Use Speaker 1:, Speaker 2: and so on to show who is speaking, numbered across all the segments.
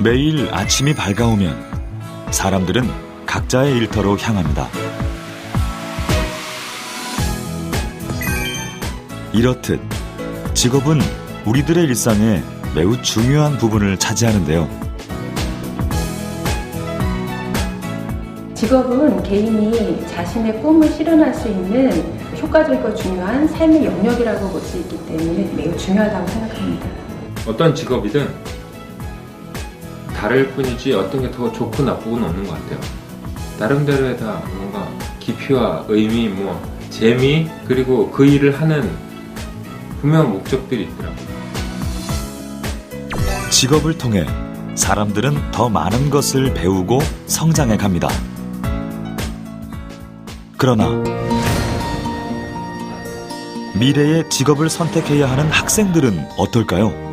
Speaker 1: 매일 아침이 밝아오면 사람들은 각자의 일터로 향합니다. 이렇듯 직업은 우리들의 일상에 매우 중요한 부분을 차지하는데요.
Speaker 2: 직업은 개인이 자신의 꿈을 실현할 수 있는 효과적이고 중요한 삶의 영역이라고 볼 수 있기 때문에 매우 중요하다고 생각합니다.
Speaker 3: 어떤 직업이든 다를 뿐이지 어떤 게 더 좋고 나쁘고는 없는 것 같아요. 나름대로의 다 뭔가 깊이와 의미, 재미, 그리고 그 일을 하는 분명한 목적들이 있더라고요.
Speaker 1: 직업을 통해 사람들은 더 많은 것을 배우고 성장해 갑니다. 그러나 미래의 직업을 선택해야 하는 학생들은 어떨까요?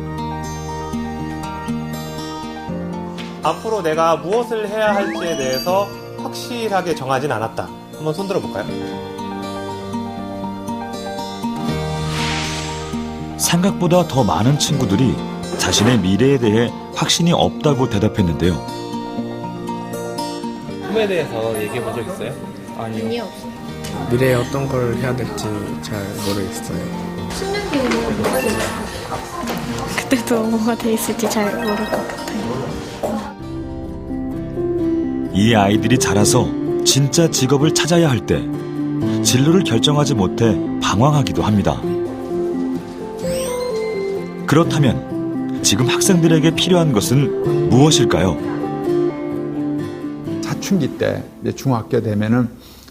Speaker 4: 앞으로 내가 무엇을 해야 할지에 대해서 확실하게 정하진 않았다. 한번 손들어 볼까요?
Speaker 1: 생각보다 더 많은 친구들이 자신의 미래에 대해 확신이 없다고 대답했는데요.
Speaker 4: 꿈에 대해서 얘기해 본 적 있어요?
Speaker 5: 아니요, 없어요.
Speaker 6: 미래에 어떤 걸 해야 될지 잘 모르겠어요.
Speaker 5: 10년 뒤에는 뭐가 될까요? 그때도 뭐가 돼 있을지 잘 모를 것 같아요.
Speaker 1: 이 아이들이 자라서 진짜 직업을 찾아야 할 때 진로를 결정하지 못해 방황하기도 합니다. 그렇다면 지금 학생들에게 필요한 것은 무엇일까요?
Speaker 7: 사춘기 때 이제 중학교 되면은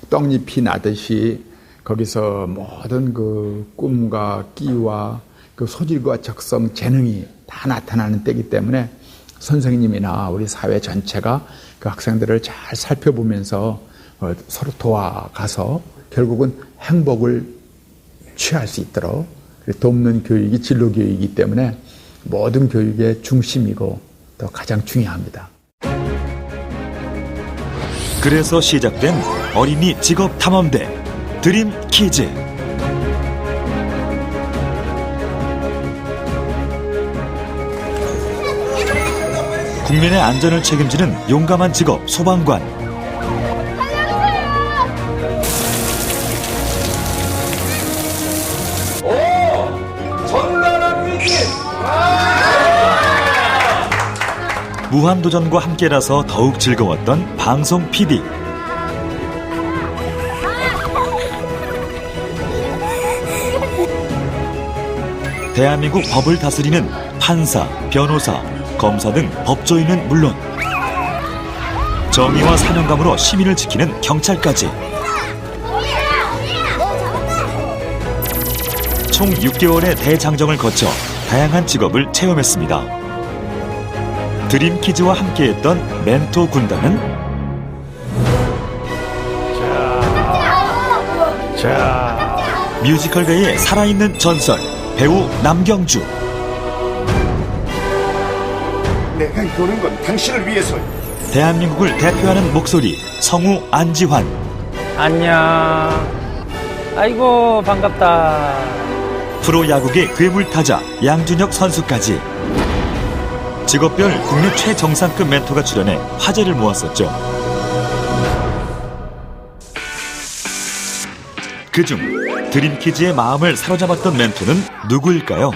Speaker 7: 떡잎이 나듯이 거기서 모든 그 꿈과 끼와 그 소질과 적성, 재능이 다 나타나는 때이기 때문에 선생님이나 우리 사회 전체가 그 학생들을 잘 살펴보면서 서로 도와가서 결국은 행복을 취할 수 있도록 돕는 교육이 진로 교육이기 때문에 모든 교육의 중심이고 또 가장 중요합니다.
Speaker 1: 그래서 시작된 어린이 직업 탐험대 드림 키즈. 국민의 안전을 책임지는 용감한 직업 소방관. 무한도전과 함께라서 더욱 즐거웠던 방송 PD. 대한민국 법을 다스리는 판사, 변호사, 검사 등 법조인은 물론 정의와 사명감으로 시민을 지키는 경찰까지 총 6개월의 대장정을 거쳐 다양한 직업을 체험했습니다. 드림키즈와 함께했던 멘토 군단은 뮤지컬계의 살아있는 전설 배우 남경주.
Speaker 8: 내가 이러는 건 당신을 위해서.
Speaker 1: 대한민국을 대표하는 목소리 성우 안지환.
Speaker 9: 안녕. 아이고 반갑다.
Speaker 1: 프로야구계 괴물타자 양준혁 선수까지 직업별 국내 최정상급 멘토가 출연해 화제를 모았었죠. 그중 드림키즈의 마음을 사로잡았던 멘토는 누구일까요?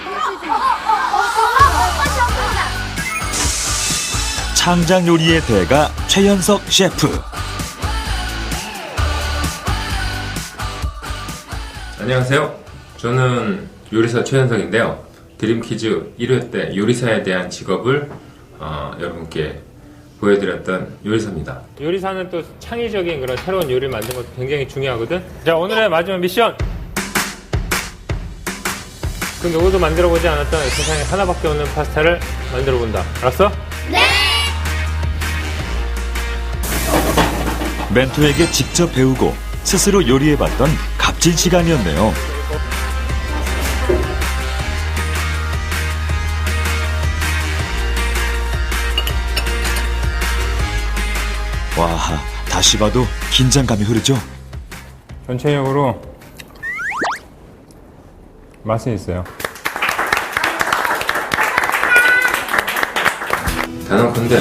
Speaker 1: 창작 요리의 대가 최연석 셰프.
Speaker 3: 안녕하세요. 저는 요리사 최현석인데요. 드림키즈 1회 때 요리사에 대한 직업을 여러분께 보여드렸던 요리사입니다. 요리사는 또 창의적인 그런 새로운 요리를 만드는 것도 굉장히 중요하거든. 자, 오늘의 마지막 미션. 그 누구도 만들어보지 않았던 세상에 하나밖에 없는 파스타를 만들어본다. 알았어?
Speaker 5: 네!
Speaker 1: 멘토에게 직접 배우고 스스로 요리해봤던 값진 시간이었네요. 와, 다시 봐도 긴장감이 흐르죠?
Speaker 3: 전체적으로 맛은 있어요. 단언컨대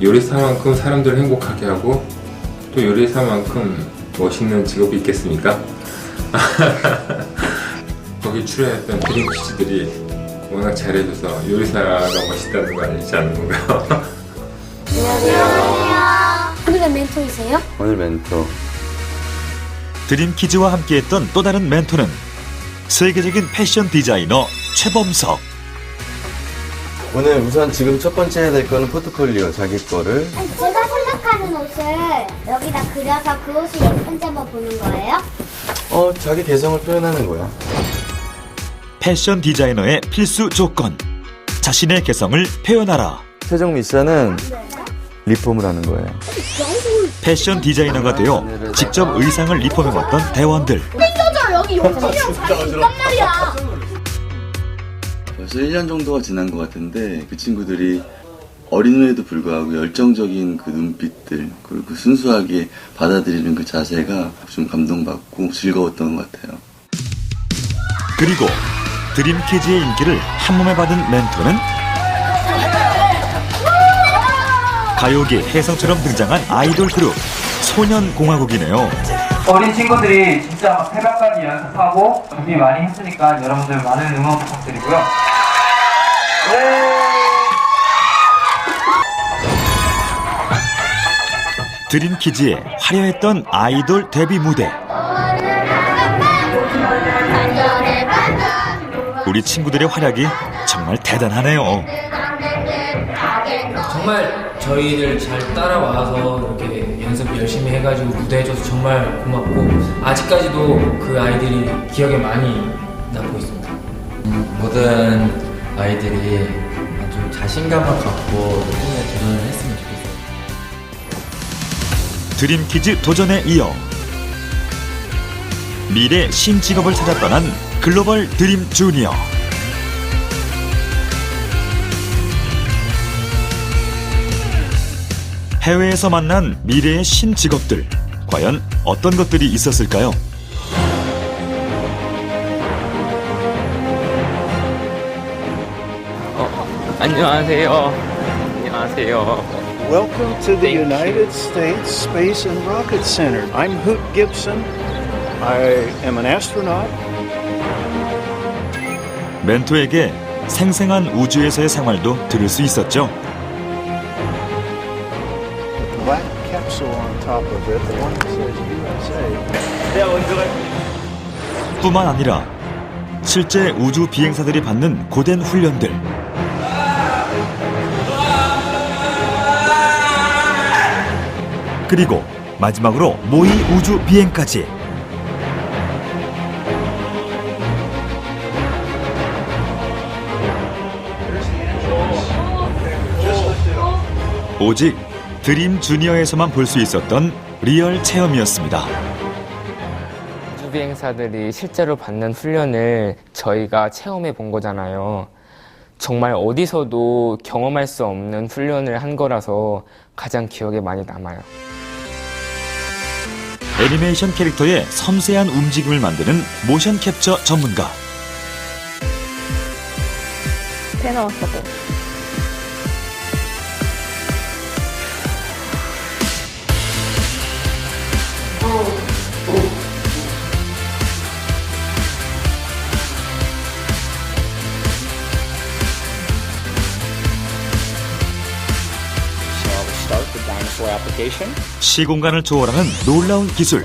Speaker 3: 요리사만큼 사람들을 행복하게 하고 또 요리사만큼 멋있는 직업이 있겠습니까? 거기 출연했던 드림키즈들이 워낙 잘해줘서 요리사가 멋있다는 거 알지 않는 건가요?
Speaker 5: 안녕하세요. 오늘의 멘토이세요?
Speaker 10: 오늘 멘토.
Speaker 1: 드림키즈와 함께했던 또 다른 멘토는 세계적인 패션 디자이너 최범석.
Speaker 10: 오늘 우선 지금 첫 번째 해야 될 거는 포트폴리오, 자기 거를.
Speaker 5: 제가 생각하는 옷을 여기다 그려서 그 옷이 예쁜지만 보는 거예요?
Speaker 10: 자기 개성을 표현하는 거야.
Speaker 1: 패션 디자이너의 필수 조건. 자신의 개성을 표현하라.
Speaker 10: 최종 미션은 리폼을 하는 거예요.
Speaker 1: 패션 디자이너가 되어 직접 의상을 리폼해봤던 대원들.
Speaker 5: 여기 용진이랑 자리 있단 말이야.
Speaker 10: 벌써 1년 정도가 지난 것 같은데 그 친구들이 어린애에도 불구하고 열정적인 그 눈빛들 그리고 순수하게 받아들이는 그 자세가 좀 감동받고 즐거웠던 것 같아요.
Speaker 1: 그리고 드림키즈의 인기를 한몸에 받은 멘토는 가요계 혜성처럼 등장한 아이돌 그룹 소년공화국이네요.
Speaker 9: 어린 친구들이 진짜 막 새벽까지 연습하고 준비 많이 했으니까 여러분들 많은 응원 부탁드리고요.
Speaker 1: 드림키즈의 화려했던 아이돌 데뷔 무대. 우리 친구들의 활약이 정말 대단하네요.
Speaker 11: 정말 저희를 잘 따라와서 이렇게 연습 열심히 해가지고 무대해줘서 정말 고맙고 아직까지도 그 아이들이 기억에 많이 남고 있습니다.
Speaker 12: 모든 아이들이 좀 자신감을 갖고 꿈에 도전을 했으면 좋겠어요.
Speaker 1: 드림키즈 도전에 이어 미래 신직업을 찾아 떠난 글로벌 드림 주니어. 해외에서 만난 미래의 신직업들, 과연 어떤 것들이 있었을까요?
Speaker 9: 안녕하세요. 안녕하세요.
Speaker 8: Welcome to the United States Space and Rocket Center. I'm Hoot Gibson. I am an astronaut.
Speaker 1: 멘토에게 생생한 우주에서의 생활도 들을 수 있었죠.
Speaker 8: Black capsule on top of it, the one that says USA.
Speaker 1: 뿐만 아니라 실제 우주 비행사들이 받는 고된 훈련들. 그리고 마지막으로 모의 우주 비행까지. 오직 드림 주니어에서만 볼 수 있었던 리얼 체험이었습니다.
Speaker 13: 우주 비행사들이 실제로 받는 훈련을 저희가 체험해 본 거잖아요. 정말 어디서도 경험할 수 없는 훈련을 한 거라서 가장 기억에 많이 남아요.
Speaker 1: 애니메이션 캐릭터의 섬세한 움직임을 만드는 모션 캡처 전문가.
Speaker 5: 배 나왔어.
Speaker 1: 시공간을 초월하는 놀라운 기술,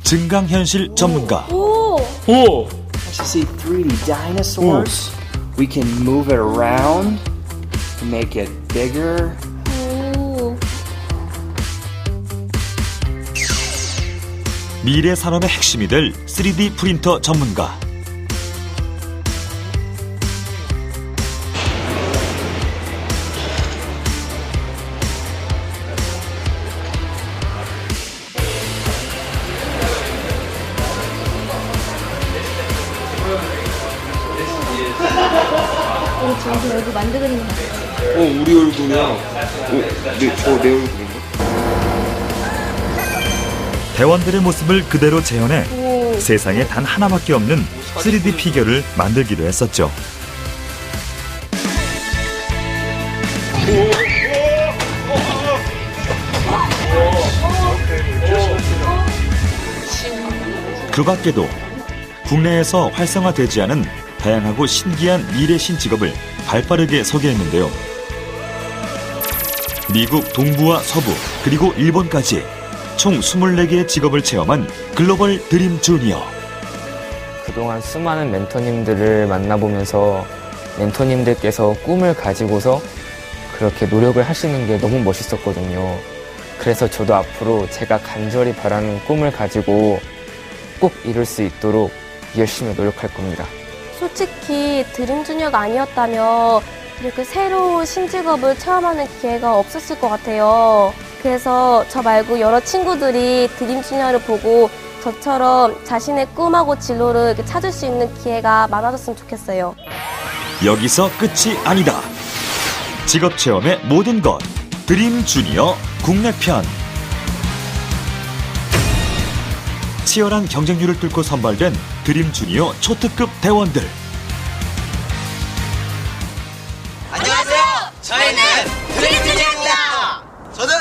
Speaker 1: 증강현실 전문가.
Speaker 5: 오!
Speaker 14: To see 3D dinosaurs, we can move it around to make it bigger.
Speaker 1: 미래 산업의 핵심이 될 3D 프린터 전문가.
Speaker 5: 저 얼굴 만들고 있는 거 같아요.
Speaker 6: 우리 얼굴이야. 내 얼굴인가?
Speaker 1: 대원들의 모습을 그대로 재현해 세상에 단 하나밖에 없는 3D 피규어를 만들기도 했었죠. 그 밖에도 국내에서 활성화되지 않은 다양하고 신기한 미래 신직업을 발빠르게 소개했는데요. 미국 동부와 서부 그리고 일본까지 총 24개의 직업을 체험한 글로벌 드림 주니어.
Speaker 13: 그동안 수많은 멘토님들을 만나보면서 멘토님들께서 꿈을 가지고서 그렇게 노력을 하시는 게 너무 멋있었거든요. 그래서 저도 앞으로 제가 간절히 바라는 꿈을 가지고 꼭 이룰 수 있도록 열심히 노력할 겁니다.
Speaker 15: 솔직히 드림 주니어가 아니었다면 이렇게 새로운 신직업을 체험하는 기회가 없었을 것 같아요. 그래서 저 말고 여러 친구들이 드림 주니어를 보고 저처럼 자신의 꿈하고 진로를 이렇게 찾을 수 있는 기회가 많아졌으면 좋겠어요.
Speaker 1: 여기서 끝이 아니다. 직업 체험의 모든 것 드림 주니어 국내편. 치열한 경쟁률을 뚫고 선발된 드림 주니어 초특급 대원들.
Speaker 16: 안녕하세요. 저희는 드림 주니어입니다. 저는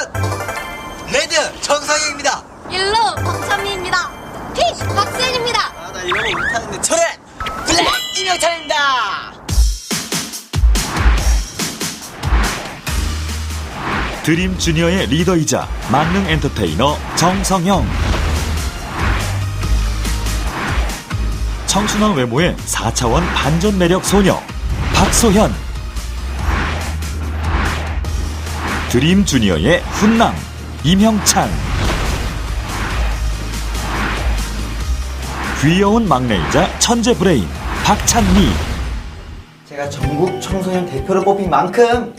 Speaker 16: 레드 정상희입니다.
Speaker 17: 옐로우 박찬미입니다. 핑 박세현입니다.
Speaker 16: 나 이런 거 못하는데 저는 블랙 이명찬입니다.
Speaker 1: 드림 주니어의 리더이자 만능 엔터테이너 정성형. 청순한 외모의 4차원 반전 매력 소녀 박소현. 드림 주니어의 훈남 임형찬. 귀여운 막내이자 천재 브레인 박찬미.
Speaker 18: 제가 전국 청소년 대표로 뽑힌 만큼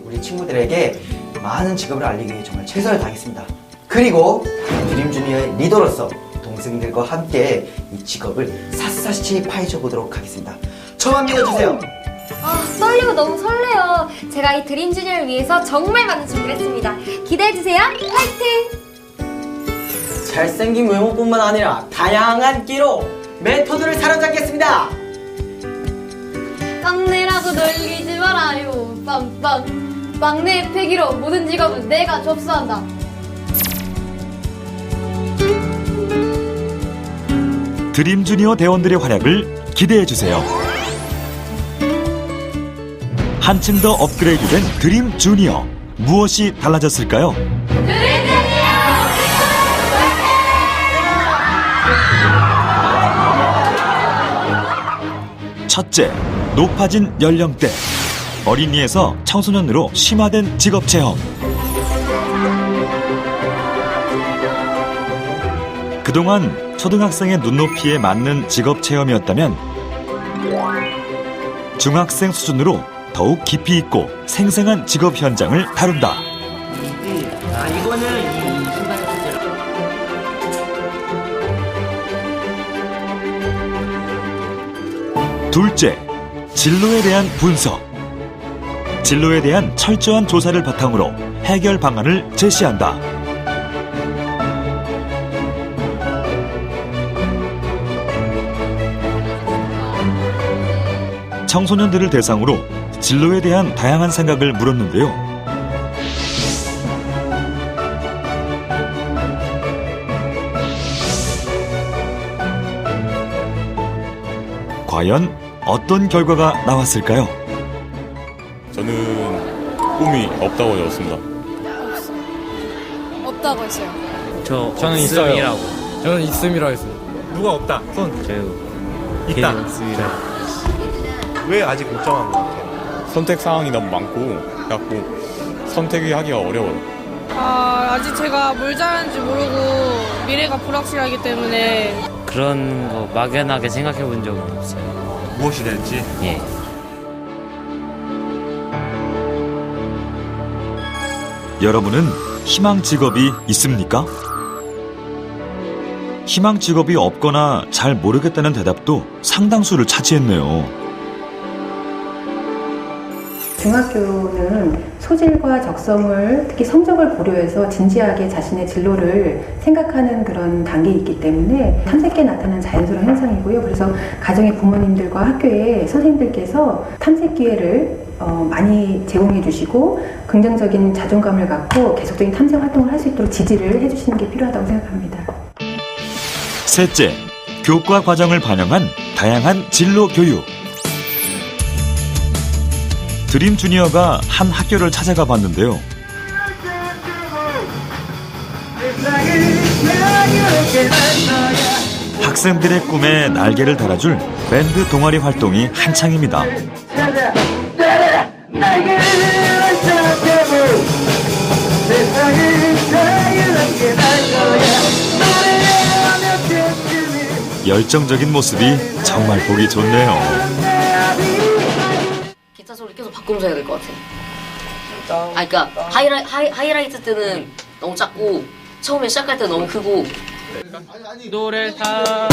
Speaker 18: 우리 친구들에게 많은 직업을 알리기 위해 정말 최선을 다하겠습니다. 그리고 드림 주니어의 리더로서 동생들과 함께 이 직업을 샅샅이 파헤쳐 보도록 하겠습니다. 저만 믿어주세요.
Speaker 17: 떨리고 너무 설레요. 제가 이 드림 주니어를 위해서 정말 많은 준비를 했습니다. 기대해주세요. 화이팅!
Speaker 18: 잘생긴 외모뿐만 아니라 다양한 끼로 멘토들을 사로잡겠습니다.
Speaker 17: 막내라고 놀리지 말아요. 빰빰. 막내의 패기로 모든 직업은 내가 접수한다.
Speaker 1: 드림 주니어 대원들의 활약을 기대해주세요. 한층 더 업그레이드된 드림 주니어. 무엇이 달라졌을까요? 첫째, 높아진 연령대. 어린이에서 청소년으로 심화된 직업 체험. 그동안 초등학생의 눈높이에 맞는 직업 체험이었다면 중학생 수준으로 더욱 깊이 있고 생생한 직업 현장을 다룬다.
Speaker 18: 이거는
Speaker 1: 둘째, 진로에 대한 분석. 진로에 대한 철저한 조사를 바탕으로 해결 방안을 제시한다. 청소년들을 대상으로 진로에 대한 다양한 생각을 물었는데요. 과연 어떤 결과가 나왔을까요?
Speaker 19: 저는 꿈이 없다고 적었습니다.
Speaker 5: 없다고 했어요.
Speaker 6: 저는 있어요. 저는 있음이라고 했어요.
Speaker 4: 누가 없다? 손. 있다. 왜 아직 못 정한 것 같아요?
Speaker 19: 선택 상황이 너무 많고 그래갖고 선택이 하기가 어려워요.
Speaker 5: 아직 제가 뭘 잘하는지 모르고 미래가 불확실하기 때문에
Speaker 20: 그런 거 막연하게 생각해 본 적은 없어요.
Speaker 4: 무엇이 될지?
Speaker 20: 예.
Speaker 1: 여러분은 희망 직업이 있습니까? 희망 직업이 없거나 잘 모르겠다는 대답도 상당수를 차지했네요.
Speaker 2: 중학교는 소질과 적성을 특히 성적을 고려해서 진지하게 자신의 진로를 생각하는 그런 단계에 있기 때문에 탐색기에 나타나는 자연스러운 현상이고요. 그래서 가정의 부모님들과 학교의 선생님들께서 탐색 기회를 많이 제공해 주시고 긍정적인 자존감을 갖고 계속적인 탐색 활동을 할 수 있도록 지지를 해주시는 게 필요하다고 생각합니다.
Speaker 1: 셋째, 교과 과정을 반영한 다양한 진로 교육. 드림 주니어가 한 학교를 찾아가 봤는데요. 학생들의 꿈에 날개를 달아줄 밴드 동아리 활동이 한창입니다. 열정적인 모습이 정말 보기 좋네요.
Speaker 21: 기타 소리 계속 바꾸면서 해야 될 것 같아. 그러니까 하이라이트 때는 너무 작고 처음에 시작할 때 너무 크고.
Speaker 20: 노래 다.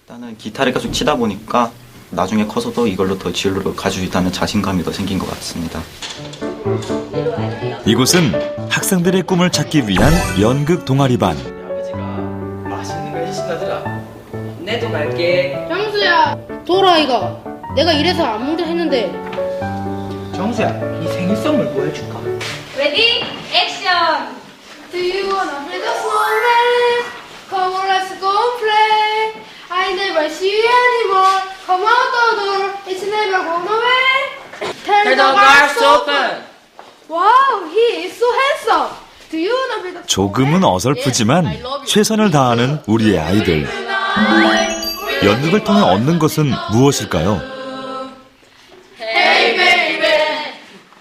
Speaker 22: 일단은 기타를 계속 치다 보니까 나중에 커서도 이걸로 더 진로를 가질 수 있다는 자신감이 더 생긴 것 같습니다.
Speaker 1: 이곳은 학생들의 꿈을 찾기 위한 연극 동아리반.
Speaker 11: 맛있는 거 해주신다더라. 내도 갈게.
Speaker 23: 정수야, 돌아 이거. 내가 이래서 안 먹자 했는데.
Speaker 11: 정수야, 이 생일 선물 뭐 해줄까?
Speaker 17: 레디 액션.
Speaker 23: Do you wanna build a snowman? Come on, let's go play. I never see you anymore. Come out the door. It's never gone away. Tell the doors open. Wow, he is so handsome. Do you wanna build a
Speaker 1: 조금은 어설프지만 최선을 다하는 우리의 아이들. 연극을 통해 얻는 것은 무엇일까요?
Speaker 23: Hey baby,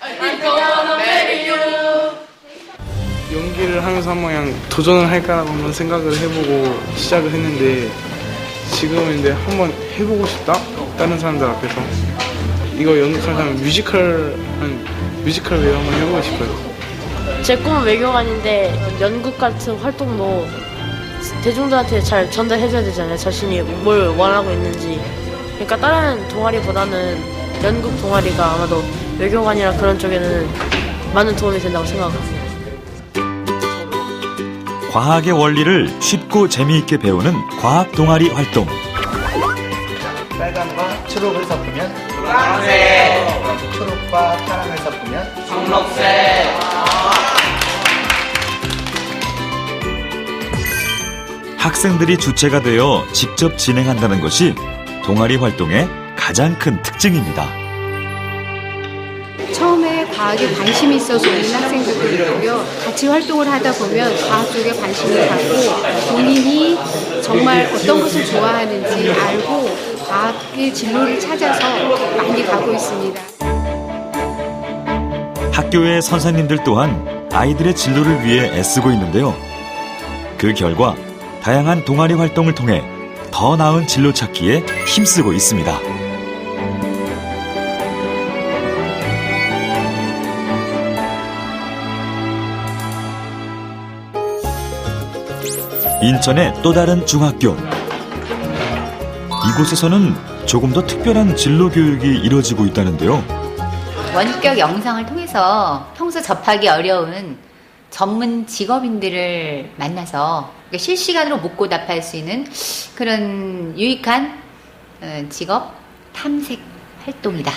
Speaker 23: I'm gonna marry you.
Speaker 6: 연기를 하면서 한번 그냥 도전을 할까라고 한번 생각을 해보고 시작을 했는데 지금은 이제 한번 해보고 싶다? 다른 사람들 앞에서 이거 연극하면 뮤지컬 외우 한번 해보고 싶어요.
Speaker 5: 제 꿈은 외교관인데 연극 같은 활동도 대중들한테 잘 전달해줘야 되잖아요. 자신이 뭘 원하고 있는지. 그러니까 다른 동아리보다는 연극 동아리가 아마도 외교관이나 그런 쪽에는 많은 도움이 된다고 생각합니다.
Speaker 1: 과학의 원리를 쉽고 재미있게 배우는 과학 동아리 활동.
Speaker 18: 빨간과 초록을 섞으면 노란색. 초록과 파랑을 섞으면
Speaker 11: 청록색.
Speaker 1: 학생들이 주체가 되어 직접 진행한다는 것이 동아리 활동의 가장 큰 특징입니다.
Speaker 24: 처음에 과학에 관심이 있어서 오는 학생들도 있고요. 같이 활동을 하다 보면 과학 쪽에 관심을 갖고 본인이 정말 어떤 것을 좋아하는지 알고 과학의 진로를 찾아서 많이 가고 있습니다.
Speaker 1: 학교의 선생님들 또한 아이들의 진로를 위해 애쓰고 있는데요. 그 결과 다양한 동아리 활동을 통해 더 나은 진로 찾기에 힘쓰고 있습니다. 인천의 또 다른 중학교. 이곳에서는 조금 더 특별한 진로 교육이 이루어지고 있다는데요.
Speaker 25: 원격 영상을 통해서 평소 접하기 어려운 전문 직업인들을 만나서 실시간으로 묻고 답할 수 있는 그런 유익한 직업 탐색 활동이다.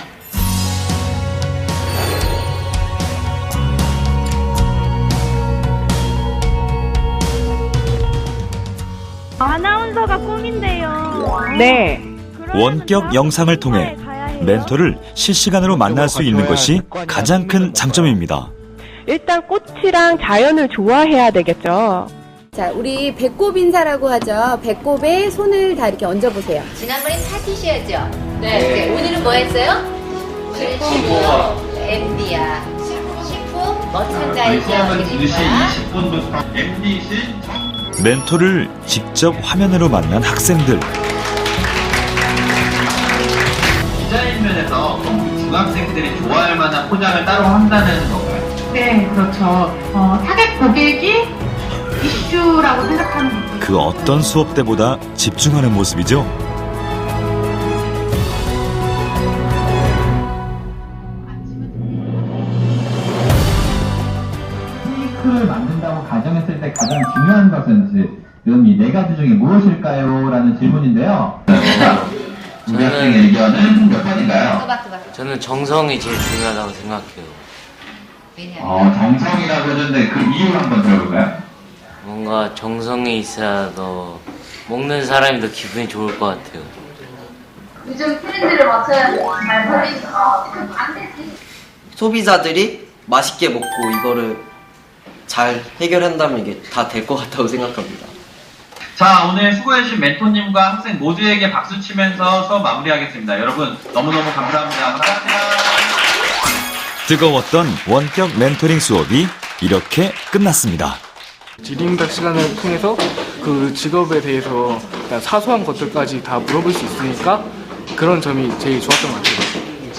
Speaker 26: 아나운서가 꿈인데요.
Speaker 27: 네.
Speaker 1: 원격 영상을 통해 멘토를 실시간으로 만날 수 있는 것이 가장 큰 장점입니다.
Speaker 27: 일단 꽃이랑 자연을 좋아해야 되겠죠.
Speaker 24: 자, 우리 배꼽 인사라고 하죠. 배꼽에 손을 다 이렇게 얹어보세요.
Speaker 25: 지난번에 파티시였죠? 네. 오늘은 뭐 했어요? 실프 MD야. 실프 머천다이저입니다.
Speaker 1: 멘토를 직접 화면으로 만난 학생들.
Speaker 9: 디자인 면에서 중학생들이 좋아할 만한 포장을 따로 한다는 건가요?
Speaker 27: 네, 그렇죠. 타겟 고객이 이슈라고 생각하는 거죠.
Speaker 1: 그 어떤 수업 때보다 집중하는 모습이죠.
Speaker 9: 케이크를 만든다고 가정했을 때 가장 중요한 것은 이 네 가지 중에 무엇일까요? 라는 질문인데요.
Speaker 3: 우리 학생의 의견은 몇 번인가요?
Speaker 7: 저는 정성이 제일 중요하다고 생각해요.
Speaker 3: 정성이라고 했는데 그 이유 한번 들어볼까요?
Speaker 7: 뭔가 정성이 있어야 더 먹는 사람이 더 기분이 좋을 것 같아요.
Speaker 25: 요즘 트렌드를 맞춰야 잘 팔리니까 안 되지.
Speaker 8: 소비자들이 맛있게 먹고 이거를 잘 해결한다면 이게 다 될 것 같다고 생각합니다.
Speaker 3: 자, 오늘 수고해주신 멘토님과 학생 모두에게 박수 치면서 수업 마무리하겠습니다. 여러분 너무너무 감사합니다.
Speaker 1: 뜨거웠던 원격 멘토링 수업이 이렇게 끝났습니다.
Speaker 6: 드림답 시간을 통해서 그 직업에 대해서 사소한 것들까지 다 물어볼 수 있으니까 그런 점이 제일 좋았던 것 같아요.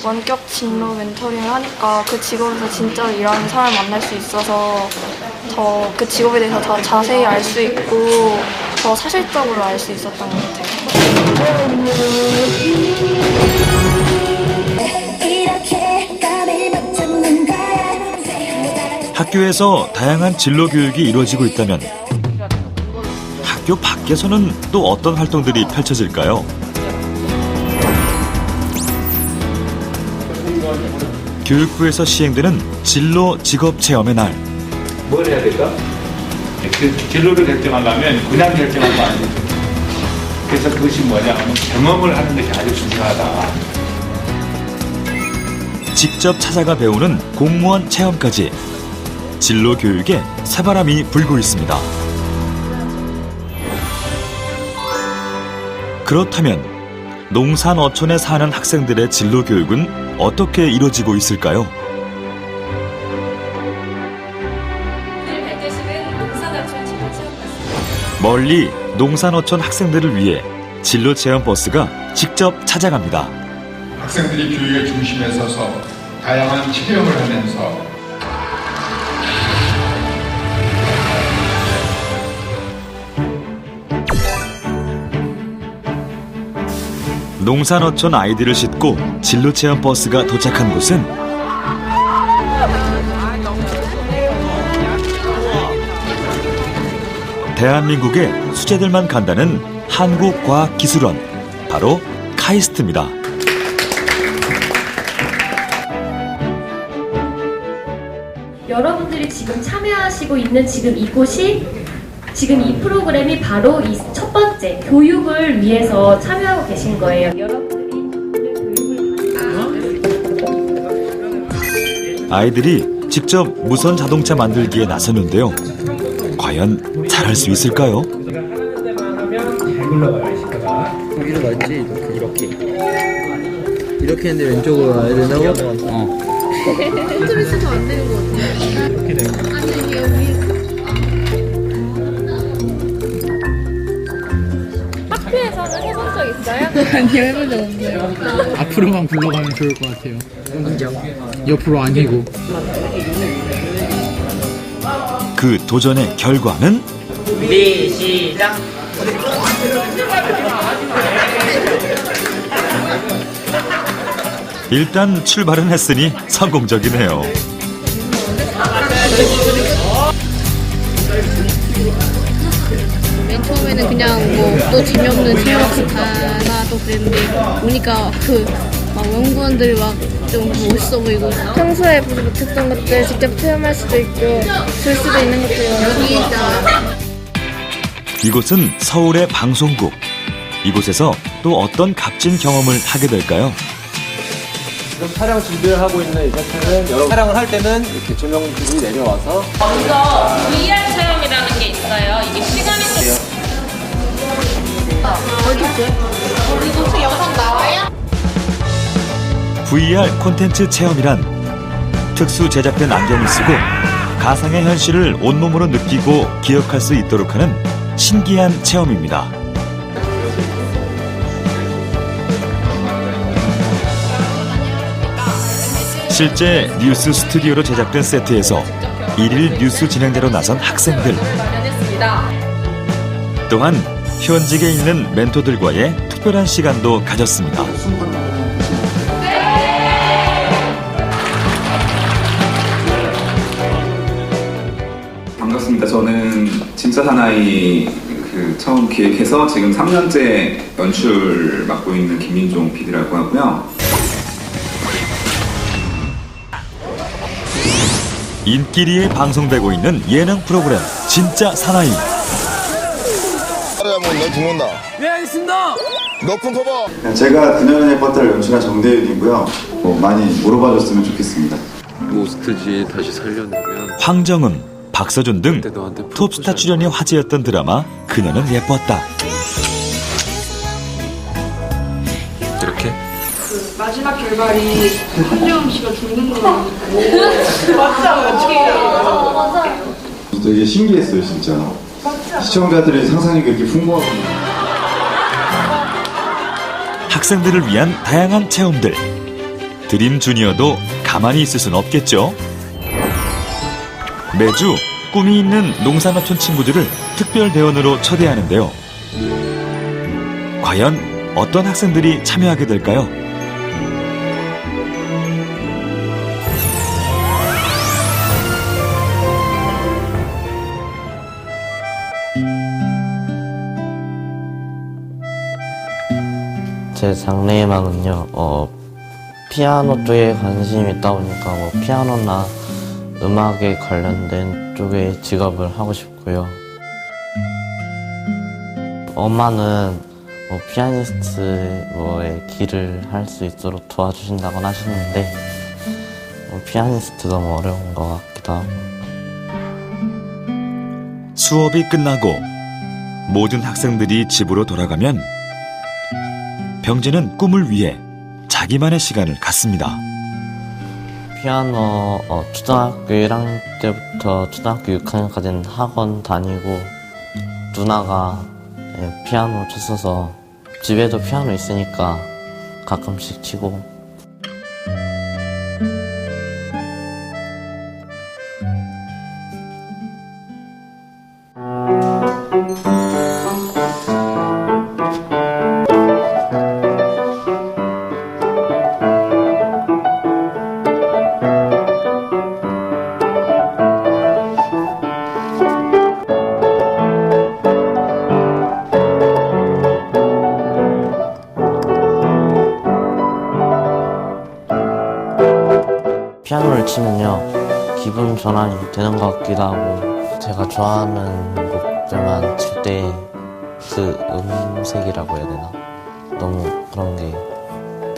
Speaker 10: 원격 진로 멘토링을 하니까 그 직업에서 진짜로 일하는 사람을 만날 수 있어서 더 그 직업에 대해서 더 자세히 알 수 있고 더 사실적으로 알 수 있었던 것 같아요.
Speaker 1: 학교에서 다양한 진로 교육이 이루어지고 있다면 학교 밖에서는 또 어떤 활동들이 펼쳐질까요? 교육부에서 시행되는 진로 직업 체험의 날.
Speaker 12: 뭘 해야 될까? 그 진로를 결정하려면 그냥 결정하면 안 되죠. 그래서 그것이 뭐냐 하면 경험을 하는 것이 아주 중요하다.
Speaker 1: 직접 찾아가 배우는 공무원 체험까지 진로 교육에 새바람이 불고 있습니다. 그렇다면 농산 어촌에 사는 학생들의 진로 교육은 어떻게 이루어지고 있을까요? 멀리 농산 어촌 학생들을 위해 진로 체험 버스가 직접 찾아갑니다.
Speaker 14: 학생들이 교육의 중심에 서서 다양한 체험을 하면서
Speaker 1: 농산 어촌 아이들을 싣고 진로 체험 버스가 도착한 곳은 대한민국의 수재들만 간다는 한국과학기술원, 바로 카이스트입니다.
Speaker 26: 여러분들이 지금 참여하시고 있는 지금 이곳이 지금 이 프로그램이 바로 이 첫 번째 교육을 위해서 참여하고 계신 거예요.
Speaker 1: 아이들이 직접 무선 자동차 만들기에 나섰는데요. 과연 잘할 수 있을까요?
Speaker 28: 잘 굴러가요, 시카가. 여기로 갈지 이렇게. 이렇게 했는데 왼쪽으로 와야 된다고?
Speaker 24: 좀 있어서 안 되는 것 같아요.
Speaker 28: 이렇게 돼요.
Speaker 24: 아니 이게 위에
Speaker 17: 학교에서는 해본 적 있어요?
Speaker 28: 아니요, 해본 적 없어요. 앞으로만 굴러가면 좋을 것 같아요. 옆으로 아니고.
Speaker 1: 그 도전의 결과는?
Speaker 20: 준비 시작.
Speaker 1: 일단 출발은 했으니 성공적이네요.
Speaker 24: 맨 처음에는 그냥 뭐 또 재미없는 체험학습 가나 또 그랬는데 오니까 그 막 연구원들이 막 좀 멋있어 보이고
Speaker 17: 평소에 보지 못했던 것들 직접 체험할 수도 있고 볼 수도 있는 것도 여기다.
Speaker 1: 이곳은 서울의 방송국. 이곳에서 또 어떤 값진 경험을 하게 될까요?
Speaker 4: 지금 촬영 준비를 하고 있는 이 세트는 여러분 촬영을 할 때는 이렇게 조명들이 내려와서
Speaker 29: 먼저 VR 체험이라는 게 있어요. 이게 시간이
Speaker 17: 어디 있어요?
Speaker 29: 이곳 영상 나와요?
Speaker 1: VR 콘텐츠 체험이란 특수 제작된 안경을 쓰고 가상의 현실을 온몸으로 느끼고 기억할 수 있도록 하는 신기한 체험입니다. 실제 뉴스 스튜디오로 제작된 세트에서 일일 뉴스 진행자로 나선 학생들. 또한 현직에 있는 멘토들과의 특별한 시간도 가졌습니다.
Speaker 30: 반갑습니다. 저는 진짜 사나이
Speaker 2: 처음 기획해서 지금 3년째 연출 맡고 있는 김민종 PD라고 하고요.
Speaker 1: 인기리에 방송되고 있는 예능 프로그램 진짜 사나이.
Speaker 5: 너 죽는다.
Speaker 13: 네, 알겠습니다.
Speaker 5: 높은 커버.
Speaker 15: 제가 그녀의 버터를 연출한 정대윤이고요. 많이 물어봐줬으면 좋겠습니다.
Speaker 16: 로스트지 다시 살려내면
Speaker 1: 황정음, 박서준 등 톱스타 출연이 화제였던 드라마 그녀는 예뻤다.
Speaker 16: 이렇게
Speaker 27: 마지막 결말이 한정음 씨가 죽는 거라고. 맞아, 어떻게.
Speaker 15: 되게 신기했어요, 진짜. 시청자들의 상상력이 이렇게 풍부하구나.
Speaker 1: 학생들을 위한 다양한 체험들. 드림 주니어도 가만히 있을 순 없겠죠. 매주 꿈이 있는 농산어촌 친구들을 특별 대원으로 초대하는데요. 과연 어떤 학생들이 참여하게 될까요?
Speaker 19: 제 장래희망은요, 피아노 쪽에 관심이 있다 보니까 피아노나 음악에 관련된 쪽의 직업을 하고 싶고요. 엄마는 피아니스트의 길을 할 수 있도록 도와주신다고 하시는데 피아니스트 너무 어려운 것 같기도 하고.
Speaker 1: 수업이 끝나고 모든 학생들이 집으로 돌아가면 병재는 꿈을 위해 자기만의 시간을 갖습니다.
Speaker 19: 피아노 초등학교 1학년 때부터 초등학교 6학년까지는 학원 다니고 누나가 피아노 쳤어서 집에도 피아노 있으니까 가끔씩 치고. 피아노를 치면요 기분 전환이 되는 것 같기도 하고 제가 좋아하는 곡들만 칠 때 그 음색이라고 해야 되나 너무 그런 게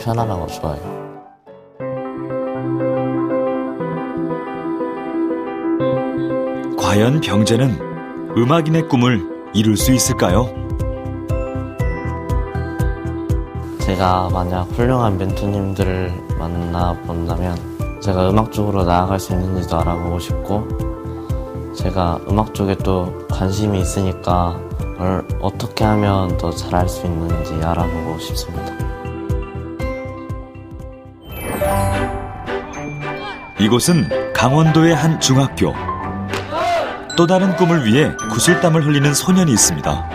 Speaker 19: 편안하고 좋아요.
Speaker 1: 과연 병재는 음악인의 꿈을 이룰 수 있을까요?
Speaker 19: 제가 만약 훌륭한 멘토님들을 만나본다면 제가 음악 쪽으로 나아갈 수 있는지도 알아보고 싶고 제가 음악 쪽에 또 관심이 있으니까 어떻게 하면 더 잘할 수 있는지 알아보고 싶습니다.
Speaker 1: 이곳은 강원도의 한 중학교. 또 다른 꿈을 위해 구슬땀을 흘리는 소년이 있습니다.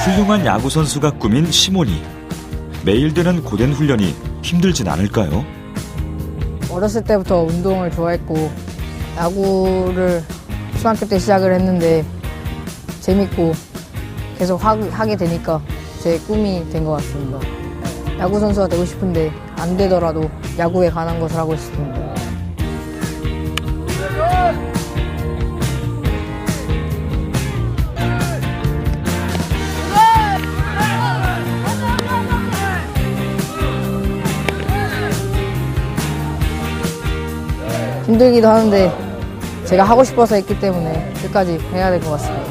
Speaker 1: 훌륭한 야구 선수가 꿈인 시몬이. 매일 되는 고된 훈련이 힘들진 않을까요?
Speaker 21: 어렸을 때부터 운동을 좋아했고 야구를 중학교 때 시작을 했는데 재밌고 계속 하게 되니까 제 꿈이 된 것 같습니다. 야구 선수가 되고 싶은데 안 되더라도 야구에 관한 것을 하고 싶습니다. 힘들기도 하는데 제가 하고 싶어서 했기 때문에 끝까지 해야 될 것 같습니다.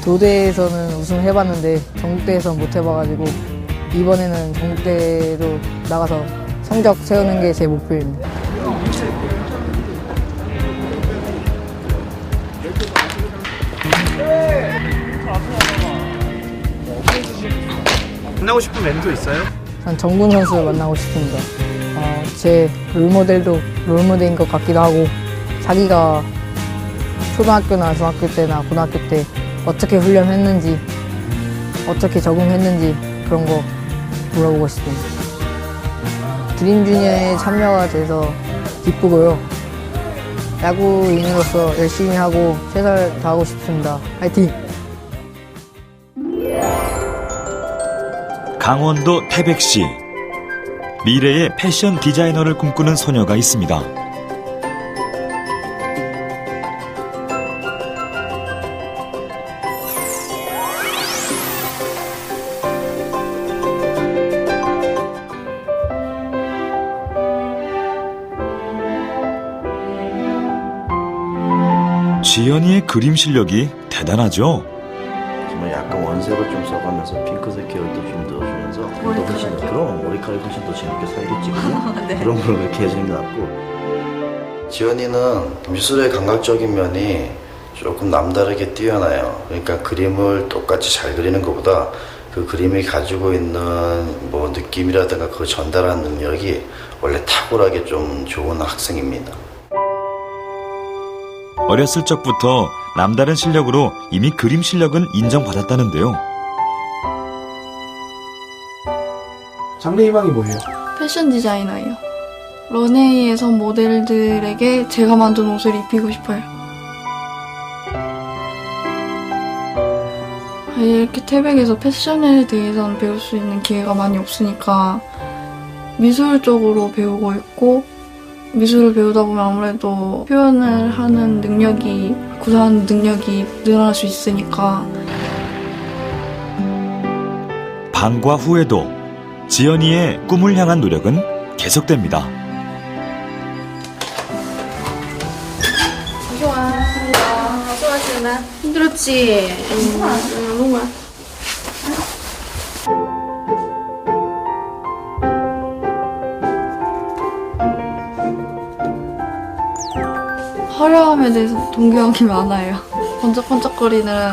Speaker 21: 도대에서는 우승해봤는데 전국대에서는 못 해봐가지고 이번에는 전국대로 나가서 성적 세우는 게 제 목표입니다.
Speaker 22: 만나고 싶은 멘토 있어요?
Speaker 21: 전 정군 선수를 만나고 싶습니다. 제 롤모델도 롤모델인 것 같기도 하고 자기가 초등학교나 중학교 때나 고등학교 때 어떻게 훈련했는지 어떻게 적응했는지 그런 거 물어보고 싶습니다. 드림주니어에 참여가 돼서 기쁘고요. 야구인으로서 열심히 하고 최선을 다하고 싶습니다. 화이팅!
Speaker 1: 강원도 태백시. 미래의 패션 디자이너를 꿈꾸는 소녀가 있습니다. 지연이의 그림 실력이 대단하죠.
Speaker 5: 정말 약간 원색을 좀 써가면서 핑크색 계열도 좀 넣어주면서 훨씬 그럼 머리카락이 훨씬 더 재밌게 살겠지. 네. 그런 걸 그렇게 해주는 게 낫고. 지연이는 미술의 감각적인 면이 조금 남다르게 뛰어나요. 그러니까 그림을 똑같이 잘 그리는 것보다 그 그림이 가지고 있는 뭐 느낌이라든가 그걸 전달하는 능력이 원래 탁월하게 좀 좋은 학생입니다.
Speaker 1: 어렸을 적부터 남다른 실력으로 이미 그림 실력은 인정받았다는데요.
Speaker 7: 장래 희망이 뭐예요?
Speaker 10: 패션 디자이너예요. 런웨이에서 모델들에게 제가 만든 옷을 입히고 싶어요. 이렇게 태백에서 패션에 대해서는 배울 수 있는 기회가 많이 없으니까 미술 쪽으로 배우고 있고, 미술을 배우다 보면 아무래도 표현을 하는 능력이, 구사하는 능력이 늘어날 수 있으니까.
Speaker 1: 방과 후에도 지연이의 꿈을 향한 노력은 계속됩니다.
Speaker 10: 고생하셨습니다. 수고하셨습니다. 힘들었지? 너무 화려함에 대해서 동경이 많아요. 번쩍번쩍거리는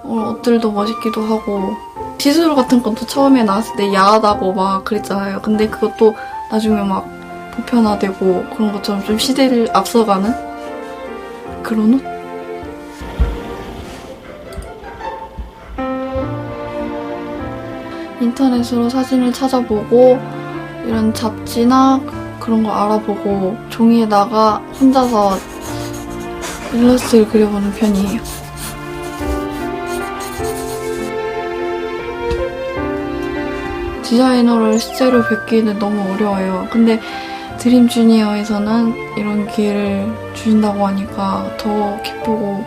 Speaker 10: 옷들도 멋있기도 하고, 시술 같은 것도 처음에 나왔을 때 야하다고 막 그랬잖아요. 근데 그것도 나중에 막 보편화되고 그런 것처럼 좀 시대를 앞서가는 그런 옷? 인터넷으로 사진을 찾아보고 이런 잡지나 그런 거 알아보고 종이에다가 혼자서 일러스트를 그려보는 편이에요. 디자이너를 실제로 뵙기는 너무 어려워요. 근데 드림 주니어에서는 이런 기회를 주신다고 하니까 더 기쁘고,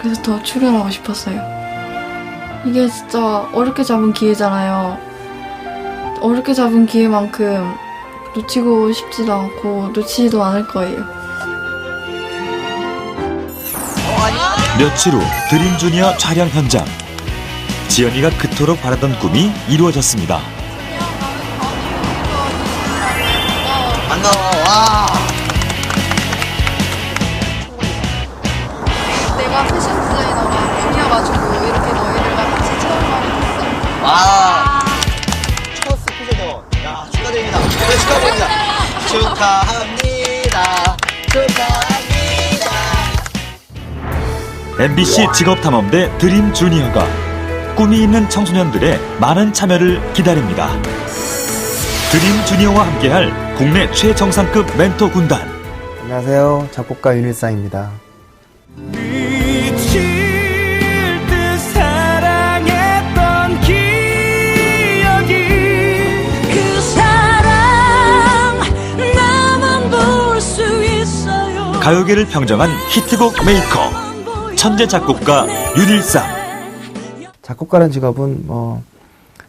Speaker 10: 그래서 더 출연하고 싶었어요. 이게 진짜 어렵게 잡은 기회잖아요. 어렵게 잡은 기회만큼 놓치고 싶지도 않고 놓치지도 않을 거예요.
Speaker 1: 며칠 후 드림 주니어 촬영 현장. 지연이가 그토록 바라던 꿈이 이루어졌습니다.
Speaker 8: 반가워. 와.
Speaker 10: 내가 패션 디자이너가 아니어가지고 이렇게 너희들과 같이 촬영하게 됐어.
Speaker 8: 와. 첫 스피드도. 야, 축하드립니다. 네, 축하드립니다. 축하합니다. 축하합니다.
Speaker 1: MBC 직업탐험대 드림 주니어가 꿈이 있는 청소년들의 많은 참여를 기다립니다. 드림 주니어와 함께할 국내 최정상급 멘토 군단.
Speaker 9: 안녕하세요. 작곡가 윤일상입니다.
Speaker 1: 가요계를 평정한 히트곡 메이커, 천재 작곡가 윤일상.
Speaker 9: 작곡가라는 직업은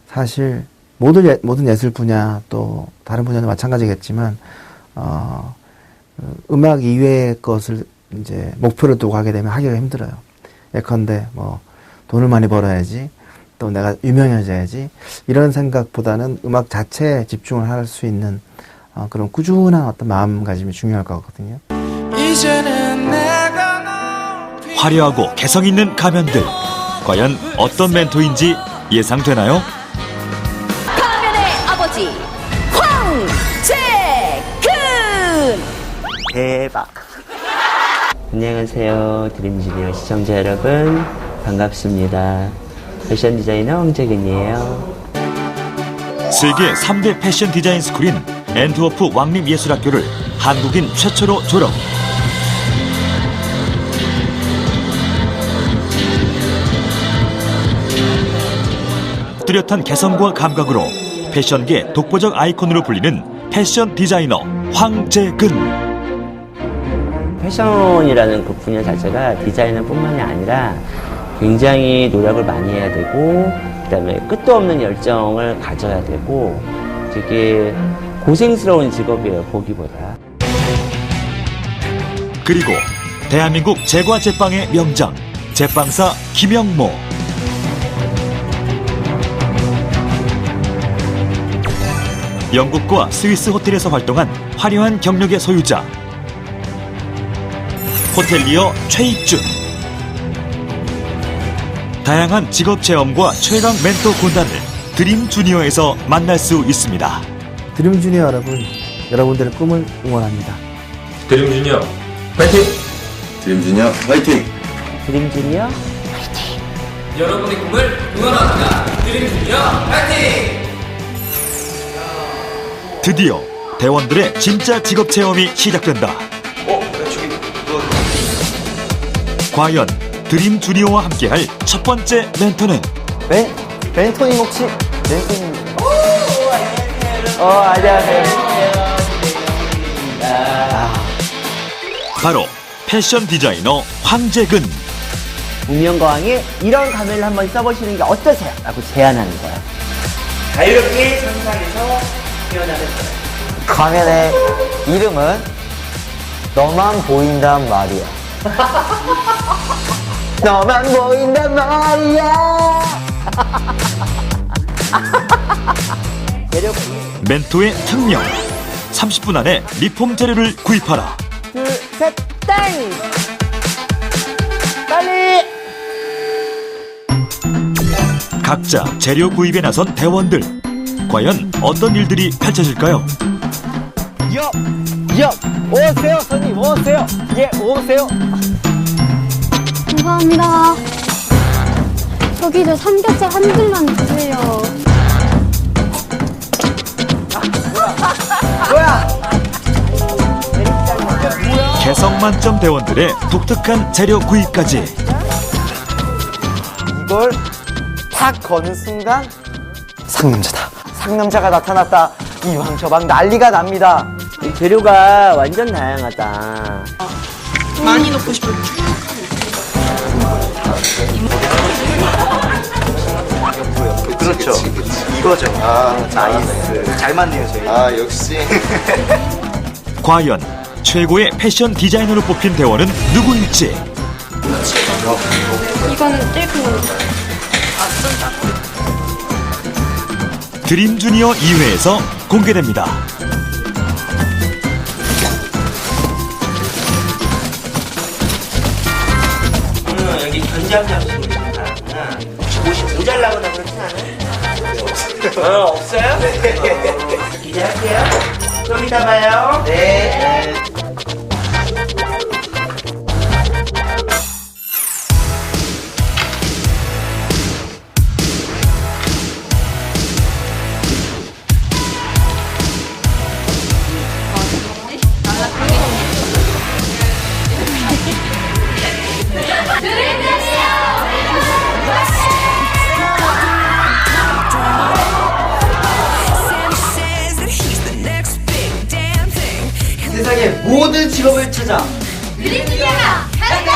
Speaker 9: 사실 모든 예술 분야 또 다른 분야도 마찬가지겠지만 음악 이외의 것을 이제 목표로 두고 하게 되면 하기가 힘들어요. 예컨대 돈을 많이 벌어야지, 또 내가 유명해져야지, 이런 생각보다는 음악 자체에 집중을 할 수 있는 그런 꾸준한 어떤 마음가짐이 중요할 것 같거든요.
Speaker 1: 화려하고 개성 있는 가면들, 과연 어떤 멘토인지 예상되나요?
Speaker 11: 가면의 아버지 황재근.
Speaker 19: 대박. 안녕하세요, 드림주니어 시청자 여러분, 반갑습니다. 패션 디자이너 황재근이에요.
Speaker 1: 세계 3대 패션 디자인 스쿨인 앤트워프 왕립예술학교를 한국인 최초로 졸업. 뚜렷한 개성과 감각으로 패션계 독보적 아이콘으로 불리는 패션 디자이너 황재근.
Speaker 3: 패션이라는 그 분야 자체가 디자이너뿐만이 아니라 굉장히 노력을 많이 해야 되고 그다음에 끝도 없는 열정을 가져야 되고 되게 고생스러운 직업이에요, 보기보다.
Speaker 1: 그리고 대한민국 제과 제빵의 명장 제빵사 김영모. 영국과 스위스 호텔에서 활동한 화려한 경력의 소유자 호텔리어 최익준. 다양한 직업 체험과 최강 멘토 군단을 드림 주니어에서 만날 수 있습니다.
Speaker 9: 드림 주니어 여러분, 여러분들의 꿈을 응원합니다.
Speaker 16: 드림 주니어 파이팅!
Speaker 15: 드림 주니어 파이팅!
Speaker 3: 드림 주니어
Speaker 20: 여러분의 꿈을 응원합니다. 드림 주니어 파이팅!
Speaker 1: 드디어 대원들의 진짜 직업 체험이 시작된다. 과연 드림 주니어와 함께할 첫 번째 멘토는?
Speaker 3: 멘토님 혹시 멘토님? 안녕하세요.
Speaker 1: 바로 패션 디자이너 황재근.
Speaker 3: 문명거왕에 이런 가면을 한번 써보시는 게 어떠세요? 라고 제안하는 거야.
Speaker 20: 자유롭게 상상해서 표현하는 거예요.
Speaker 3: 가면의 이름은 너만 보인단 말이야. 너만 보인단 말이야.
Speaker 1: 멘토의 특명. 30분 안에 리폼 재료를 구입하라.
Speaker 3: 둘, 셋, 땡! 빨리!
Speaker 1: 각자 재료 구입에 나선 대원들. 과연 어떤 일들이 펼쳐질까요?
Speaker 3: 오세요, 손님, 오세요. 예, 오세요.
Speaker 17: 감사합니다. 저기 저 삼겹살 한 줄만 주세요.
Speaker 1: 개성 만점 대원들의 독특한 재료 구입까지.
Speaker 3: 이걸 탁 거는 순간 상남자다. 상남자가 나타났다. 이왕 저방 난리가 납니다. 이 재료가 완전 다양하다.
Speaker 27: 많이 넣고 싶어요.
Speaker 5: 그렇죠. 이거죠. 나이스. 잘 맞네요, 저희. 역시.
Speaker 1: 과연 최고의 패션 디자이너로 뽑힌 대원은 누구일지.
Speaker 10: 이거는 제일 큰 걸로.
Speaker 1: 드림 주니어 2회에서 공개됩니다.
Speaker 3: 여기 견장장식입니다. 옷이 모자라거나 그렇진 않아요? 없어요? 기대할게요. 좀 이따 봐요. 네. 세상의 모든 직업을 찾아
Speaker 17: 드림 주니어가 간다!